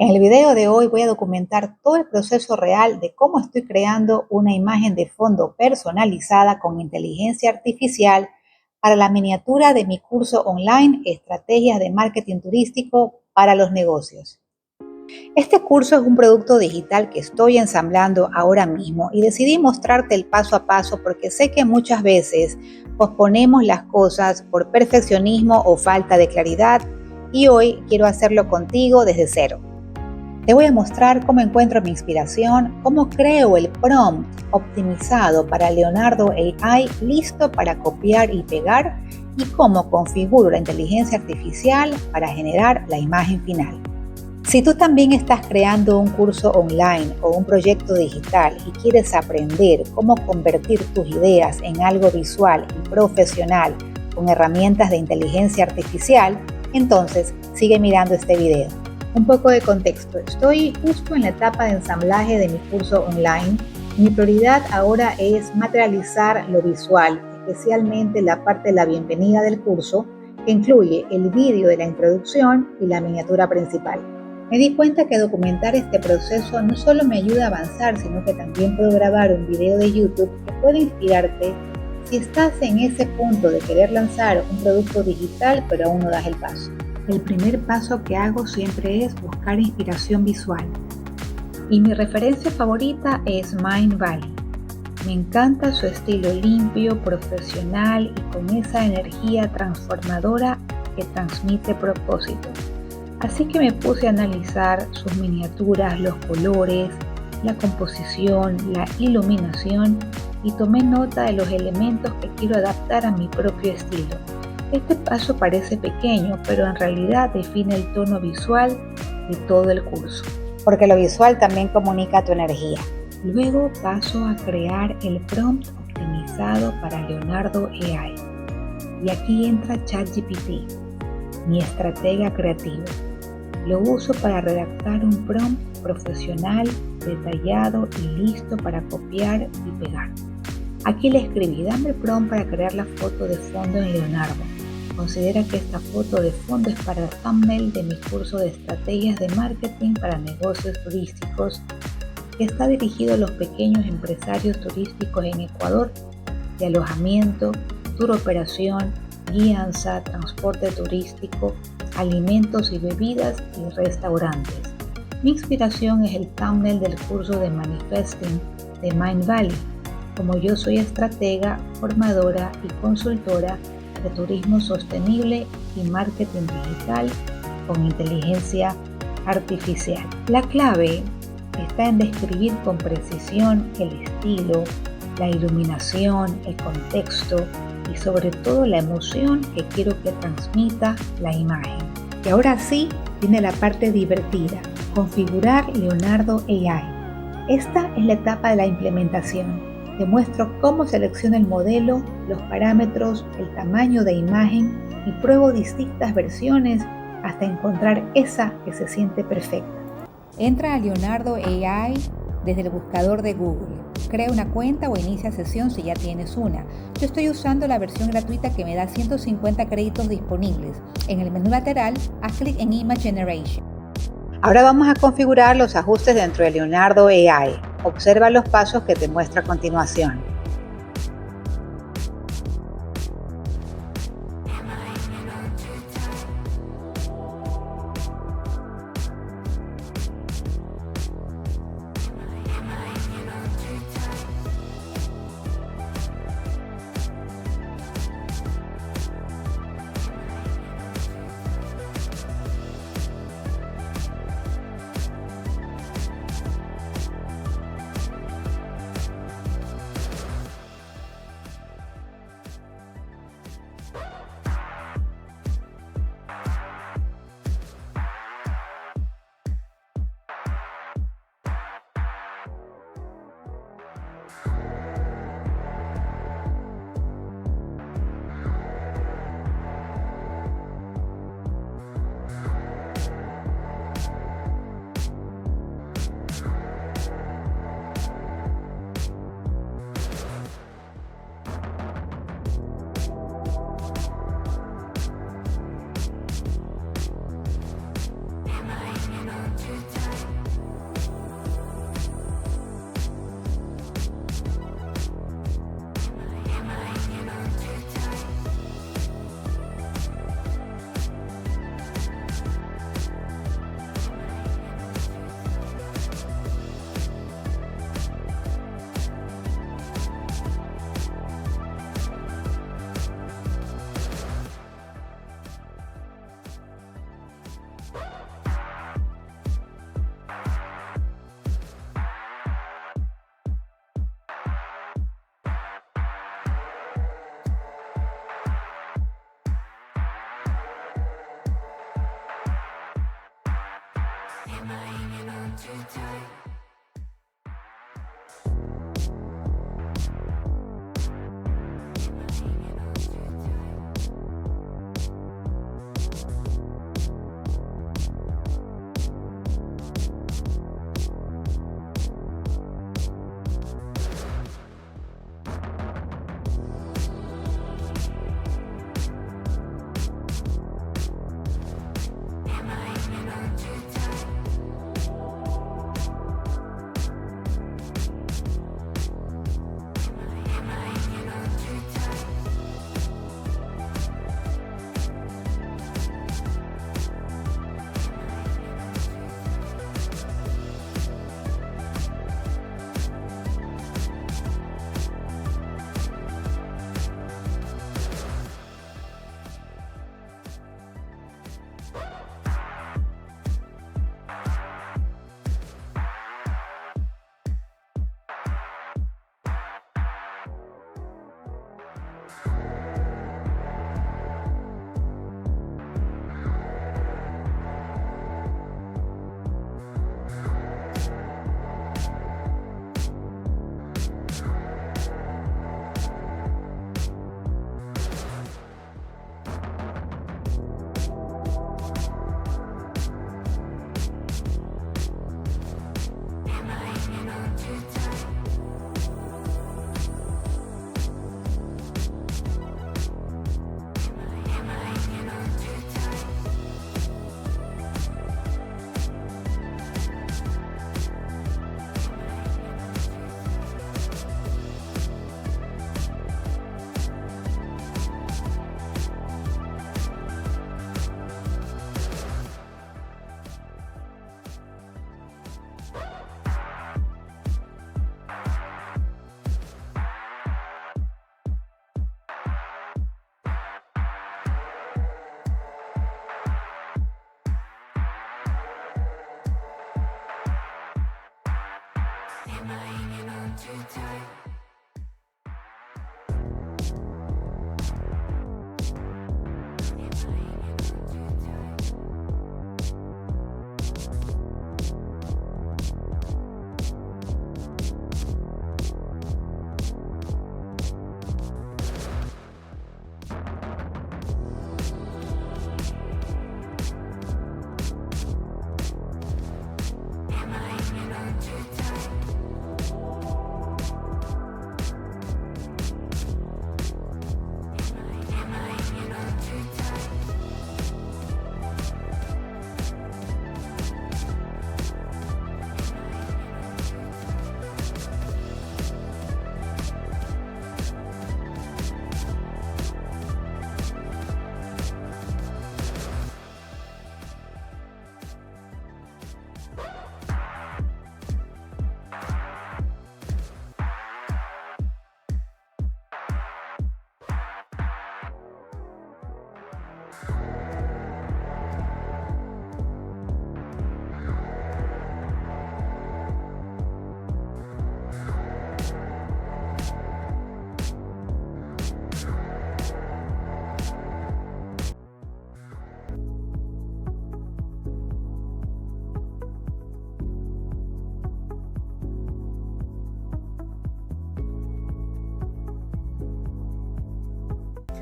En el video de hoy voy a documentar todo el proceso real de cómo estoy creando una imagen de fondo personalizada con inteligencia artificial para la miniatura de mi curso online Estrategias de Marketing Turístico para los Negocios. Este curso es un producto digital que estoy ensamblando ahora mismo y decidí mostrarte el paso a paso porque sé que muchas veces posponemos las cosas por perfeccionismo o falta de claridad y hoy quiero hacerlo contigo desde cero. Te voy a mostrar cómo encuentro mi inspiración, cómo creo el prompt optimizado para Leonardo AI listo para copiar y pegar y cómo configuro la inteligencia artificial para generar la imagen final. Si tú también estás creando un curso online o un proyecto digital y quieres aprender cómo convertir tus ideas en algo visual y profesional con herramientas de inteligencia artificial, entonces sigue mirando este video. Un poco de contexto. Estoy justo en la etapa de ensamblaje de mi curso online. Mi prioridad ahora es materializar lo visual, especialmente la parte de la bienvenida del curso, que incluye el vídeo de la introducción y la miniatura principal. Me di cuenta que documentar este proceso no solo me ayuda a avanzar, sino que también puedo grabar un video de YouTube que puede inspirarte si estás en ese punto de querer lanzar un producto digital pero aún no das el paso. El primer paso que hago siempre es buscar inspiración visual. Y mi referencia favorita es Mindvalley. Me encanta su estilo limpio, profesional y con esa energía transformadora que transmite propósito. Así que me puse a analizar sus miniaturas, los colores, la composición, la iluminación y tomé nota de los elementos que quiero adaptar a mi propio estilo. Este paso parece pequeño, pero en realidad define el tono visual de todo el curso, porque lo visual también comunica tu energía. Luego paso a crear el prompt optimizado para Leonardo AI. Y aquí entra ChatGPT, mi estratega creativo. Lo uso para redactar un prompt profesional, detallado y listo para copiar y pegar. Aquí le escribí, dame el prompt para crear la foto de fondo en Leonardo. Considera que esta foto de fondo es para el thumbnail de mi curso de Estrategias de Marketing para Negocios Turísticos, que está dirigido a los pequeños empresarios turísticos en Ecuador de alojamiento, tour operación, guianza, transporte turístico, alimentos y bebidas y restaurantes. Mi inspiración es el thumbnail del curso de Manifesting de Mindvalley. Como yo soy estratega, formadora y consultora de turismo sostenible y marketing digital con inteligencia artificial. La clave está en describir con precisión el estilo, la iluminación, el contexto y sobre todo la emoción que quiero que transmita la imagen. Y ahora sí viene la parte divertida, configurar Leonardo AI. Esta es la etapa de la implementación. Te muestro cómo selecciono el modelo, los parámetros, el tamaño de imagen y pruebo distintas versiones hasta encontrar esa que se siente perfecta. Entra a Leonardo AI desde el buscador de Google. Crea una cuenta o inicia sesión si ya tienes una. Yo estoy usando la versión gratuita que me da 150 créditos disponibles. En el menú lateral, haz clic en Image Generation. Ahora vamos a configurar los ajustes dentro de Leonardo AI. Observa los pasos que te muestra a continuación.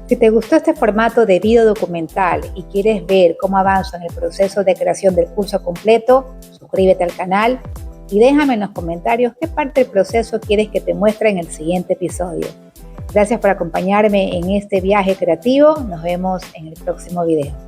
Si te gustó este formato de video documental y quieres ver cómo avanzo en el proceso de creación del curso completo, suscríbete al canal y déjame en los comentarios qué parte del proceso quieres que te muestre en el siguiente episodio. Gracias por acompañarme en este viaje creativo. Nos vemos en el próximo video.